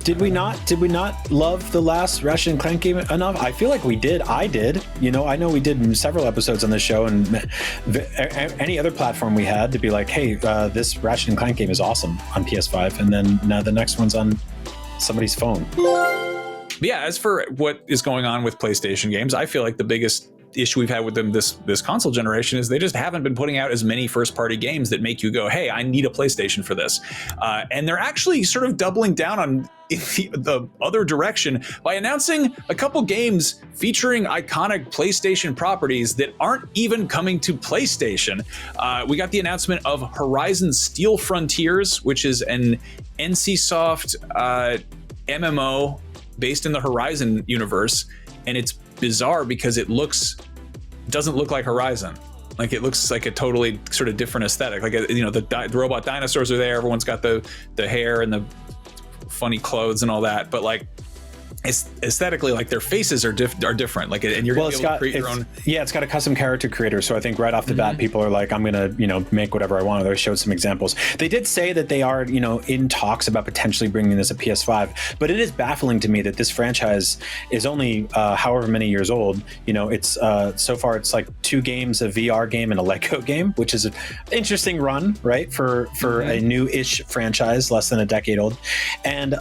Did we not love the last Ratchet and Clank game enough? I feel like we did. I did. You know, I know we did several episodes on this show and any other platform we had to be like, hey, this Ratchet and Clank game is awesome on PS5, and then now the next one's on somebody's phone. Yeah, as for what is going on with PlayStation games, I feel like the biggest issue we've had with them this console generation is they just haven't been putting out as many first-party games that make you go, hey, I need a PlayStation for this. And they're actually sort of doubling down on the other direction by announcing a couple games featuring iconic PlayStation properties that aren't even coming to PlayStation. We got the announcement of Horizon Steel Frontiers, which is an NCSoft MMO based in the Horizon universe, and it's bizarre because it doesn't look like Horizon. Like, it looks like a totally sort of different aesthetic. Like, you know, the robot dinosaurs are there. Everyone's got the hair and the funny clothes and all that. But like, aesthetically, like, their faces are different. Like, and you're gonna be able to create your own. Yeah, it's got a custom character creator. So I think right off the bat, people are like, I'm gonna, you know, make whatever I want. They showed some examples. They did say that they are, you know, in talks about potentially bringing this to PS5. But it is baffling to me that this franchise is only however many years old. You know, it's so far it's like 2 games, a VR game and a Lego game, which is an interesting run, right, for a new-ish franchise, less than a decade old, and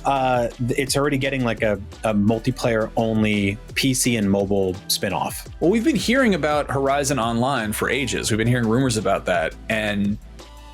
it's already getting like a multiplayer only PC and mobile spin-off. Well, we've been hearing about Horizon Online for ages. We've been hearing rumors about that, and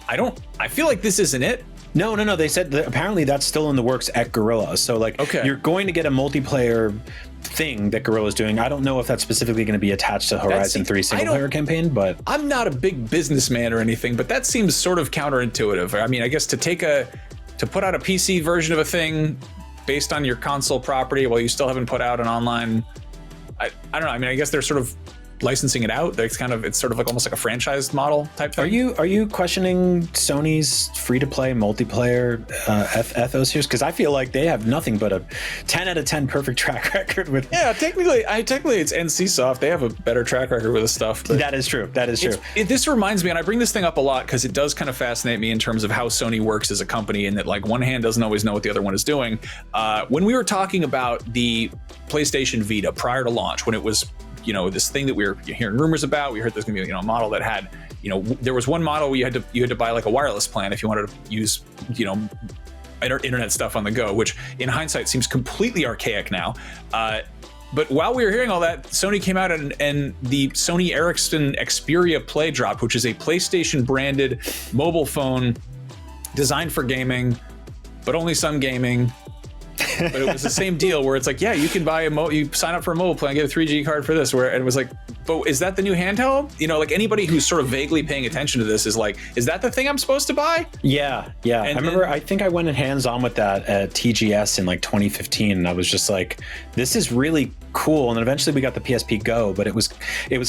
I feel like this isn't it. No. They said that apparently that's still in the works at Guerrilla. So like, you're going to get a multiplayer thing that Guerrilla's doing. I don't know if that's specifically going to be attached to Horizon 3 single player campaign, but I'm not a big businessman or anything, but that seems sort of counterintuitive. I mean, I guess to put out a PC version of a thing based on your console property while you still haven't put out an online, I don't know. I mean, I guess they're sort of licensing it out. It's sort of like almost like a franchise model type thing. Are you questioning Sony's free-to-play multiplayer ethos here? Because I feel like they have nothing but a 10 out of 10 perfect track record with. Yeah, technically it's NCSoft. They have a better track record with this stuff. That is true. This reminds me, and I bring this thing up a lot because it does kind of fascinate me in terms of how Sony works as a company, and that like one hand doesn't always know what the other one is doing. When we were talking about the PlayStation Vita prior to launch, when it was, you know, this thing that we were hearing rumors about, we heard there's gonna be, you know, a model that had, you know, there was one model where you had to buy like a wireless plan if you wanted to use, you know, internet stuff on the go, which in hindsight seems completely archaic now. But while we were hearing all that, Sony came out and the Sony Ericsson Xperia Play dropped, which is a PlayStation branded mobile phone designed for gaming, but only some gaming. But it was the same deal where it's like, yeah, you can buy you sign up for a mobile plan, get a 3G card for this, and it was like, but is that the new handheld? You know, like anybody who's sort of vaguely paying attention to this is like, is that the thing I'm supposed to buy? Yeah. I think I went hands on with that at TGS in like 2015, and I was just like, this is really cool. And then eventually we got the PSP Go, but it was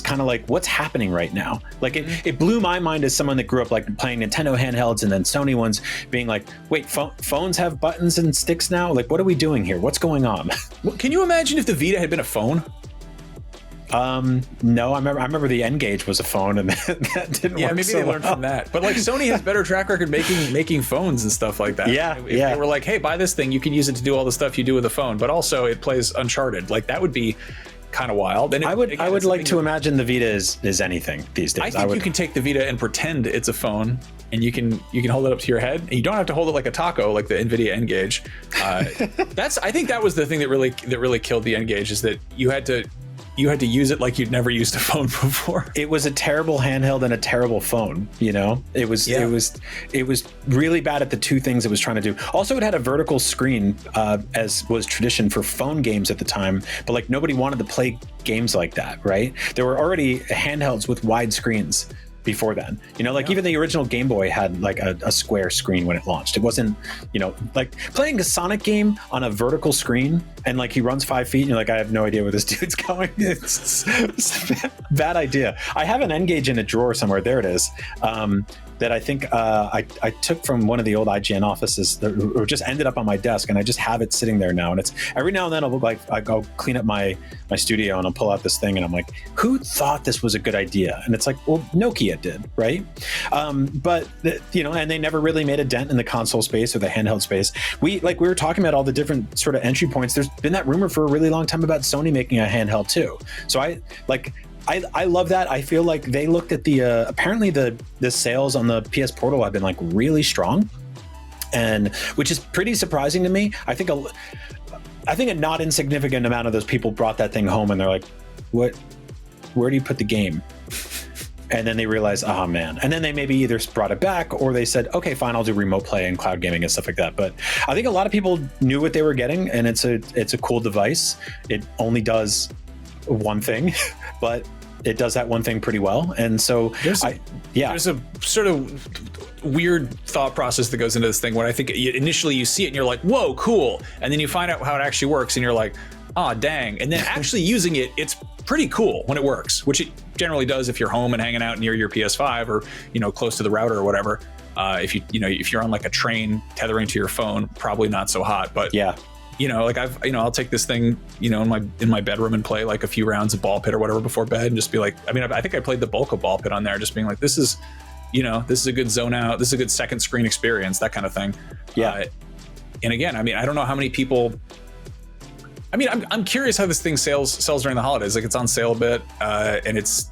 kind of like, what's happening right now? Like it blew my mind as someone that grew up like playing Nintendo handhelds and then Sony ones, being like, wait, phones have buttons and sticks now? Like, what are we doing here? What's going on? Well, can you imagine if the Vita had been a phone? No, I remember the N-Gage was a phone, and that didn't work. Yeah, maybe so they learned from that. But like Sony has better track record making phones and stuff like that. Yeah, if they were like, hey, buy this thing, you can use it to do all the stuff you do with a phone, but also it plays Uncharted. Like, that would be kind of wild. And I would like to imagine the Vita is anything these days. I think you can take the Vita and pretend it's a phone, and you can hold it up to your head, and you don't have to hold it like a taco, like the NVIDIA N-Gage. I think that was the thing that really killed the N-Gage, is that you had to use it like you'd never used a phone before. It was a terrible handheld and a terrible phone, you know? It was really bad at the two things it was trying to do. Also, it had a vertical screen, as was tradition for phone games at the time, but like nobody wanted to play games like that, right? There were already handhelds with wide screens before then, you know, like even the original Game Boy had like a square screen when it launched. It wasn't, you know, like playing a Sonic game on a vertical screen and like he runs 5 feet and you're like, I have no idea where this dude's going. It's a bad idea. I have an N-Gage in a drawer somewhere. There it is. that I think I took from one of the old IGN offices, or just ended up on my desk, and I just have it sitting there now. And it's every now and then I'll look like I go clean up my studio and I'll pull out this thing and I'm like, who thought this was a good idea? And it's like, well, Nokia did, right? But and they never really made a dent in the console space or the handheld space. We were talking about all the different sort of entry points. There's been that rumor for a really long time about Sony making a handheld too. So I love that. I feel like they looked at the apparently the sales on the PS Portal have been like really strong, and which is pretty surprising to me. I think a not insignificant amount of those people brought that thing home and they're like, where do you put the game? And then they realized, oh man. And then they maybe either brought it back or they said, okay, fine, I'll do remote play and cloud gaming and stuff like that. But I think a lot of people knew what they were getting, and it's a cool device. It only does one thing, but it does that one thing pretty well. And so there's a sort of weird thought process that goes into this thing when I think initially you see it and you're like, whoa, cool. And then you find out how it actually works and you're like, oh, dang. And then actually using it, it's pretty cool when it works, which it generally does if you're home and hanging out near your PS5 or, close to the router or whatever. If you're on like a train tethering to your phone, probably not so hot, but yeah. I'll take this thing, in my bedroom and play like a few rounds of Ball Pit or whatever before bed and just be like, I think I played the bulk of Ball Pit on there, just being like, this is a good zone out. This is a good second screen experience, that kind of thing. Yeah. And again, I don't know how many people, I'm curious how this thing sells during the holidays. Like, it's on sale a bit. And it's,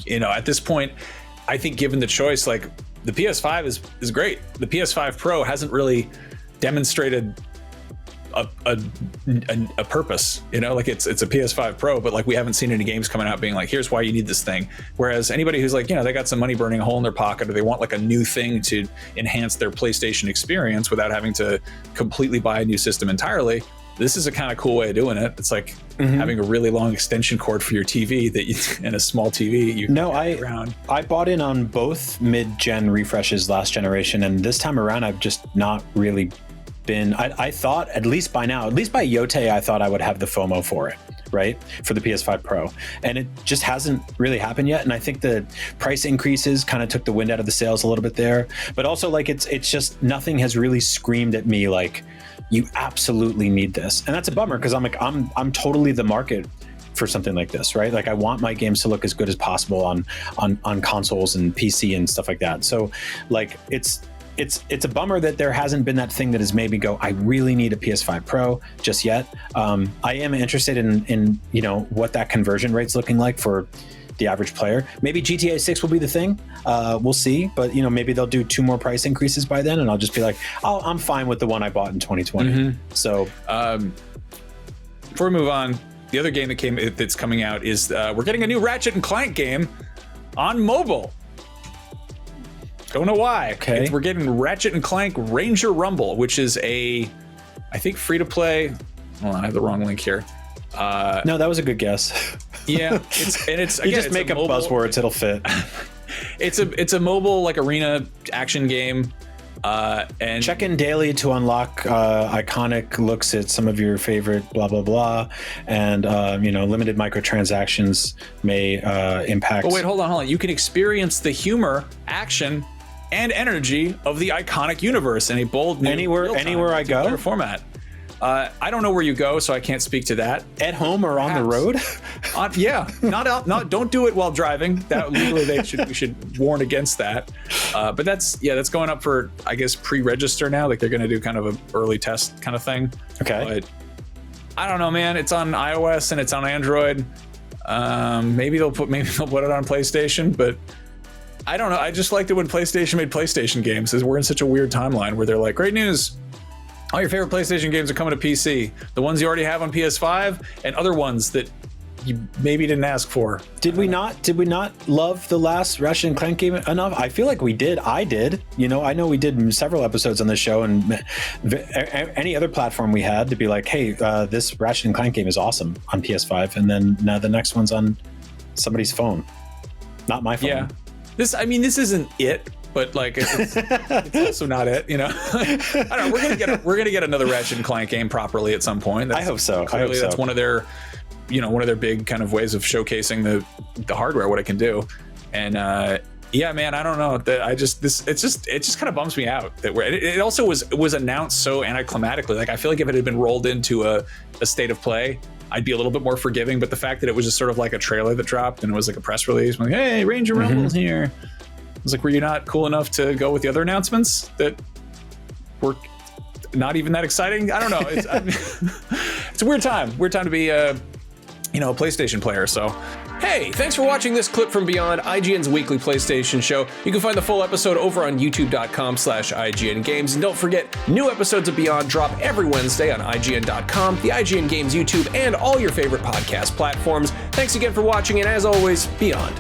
at this point, I think given the choice, like the PS5 is great. The PS5 Pro hasn't really demonstrated a purpose, like it's a PS5 Pro, but like we haven't seen any games coming out being like, here's why you need this thing. Whereas anybody who's like, they got some money burning a hole in their pocket, or they want like a new thing to enhance their PlayStation experience without having to completely buy a new system entirely, this is a kind of cool way of doing it. It's like having a really long extension cord for your TV and a small TV you can carry around. I bought in on both mid-gen refreshes last generation, and this time around I've just not really been, I thought at least by Yote, I thought I would have the FOMO for it, right? For the PS5 Pro. And it just hasn't really happened yet. And I think the price increases kind of took the wind out of the sails a little bit there. But also like it's just nothing has really screamed at me like, you absolutely need this. And that's a bummer, because I'm like, I'm totally the market for something like this, right? Like I want my games to look as good as possible on consoles and PC and stuff like that. So like it's a bummer that there hasn't been that thing that has made me go, I really need a PS5 Pro just yet. I am interested in what that conversion rate's looking like for the average player. Maybe GTA 6 will be the thing. We'll see, but maybe they'll do 2 more price increases by then, and I'll just be like, I'm fine with the one I bought in 2020. So before we move on, the other game that's coming out is we're getting a new Ratchet and Clank game on mobile. Don't know why. Okay. We're getting Ratchet and Clank Ranger Rumble, which is I think free-to-play. Hold on, I have the wrong link here. No, that was a good guess. Yeah, it's you just make up buzzwords, it'll fit. It's a mobile like arena action game. And check in daily to unlock iconic looks at some of your favorite blah blah blah, and limited microtransactions may impact. Oh wait, hold on. You can experience the humor, action, and energy of the iconic universe in a bold new anywhere I go format. I don't know where you go, so I can't speak to that. At home or on the road? Yeah, don't do it while driving. That legally we should warn against that. But that's going up for, I guess, pre-register now. Like they're going to do kind of an early test kind of thing. Okay. But I don't know, man. It's on iOS and it's on Android. Maybe they'll put it on PlayStation, but I don't know. I just liked it when PlayStation made PlayStation games, as we're in such a weird timeline where they're like, great news. All your favorite PlayStation games are coming to PC. The ones you already have on PS5 and other ones that you maybe didn't ask for. Did we not love the last Ratchet and Clank game enough? I feel like we did. I did. I know we did several episodes on this show, and any other platform we had to be like, hey, this Ratchet and Clank game is awesome on PS5, and then now the next one's on somebody's phone, not my phone. Yeah. This isn't it. But like, it's also not it, I don't know. We're gonna get another Ratchet and Clank game properly at some point. I hope so. Clearly, that's one of their, one of their big kind of ways of showcasing the hardware, what it can do. And Yeah, man, I don't know. It just kind of bums me out that it also was announced so anticlimactically. Like, I feel like if it had been rolled into a state of play, I'd be a little bit more forgiving. But the fact that it was just sort of like a trailer that dropped and it was like a press release, like, hey, Ranger Rumble's here. I was like, were you not cool enough to go with the other announcements that were not even that exciting? I don't know. It's a weird time. Weird time to be a PlayStation player. So. Hey, thanks for watching this clip from Beyond, IGN's weekly PlayStation show. You can find the full episode over on youtube.com/IGN Games. And don't forget, new episodes of Beyond drop every Wednesday on IGN.com, the IGN Games YouTube, and all your favorite podcast platforms. Thanks again for watching, and as always, Beyond.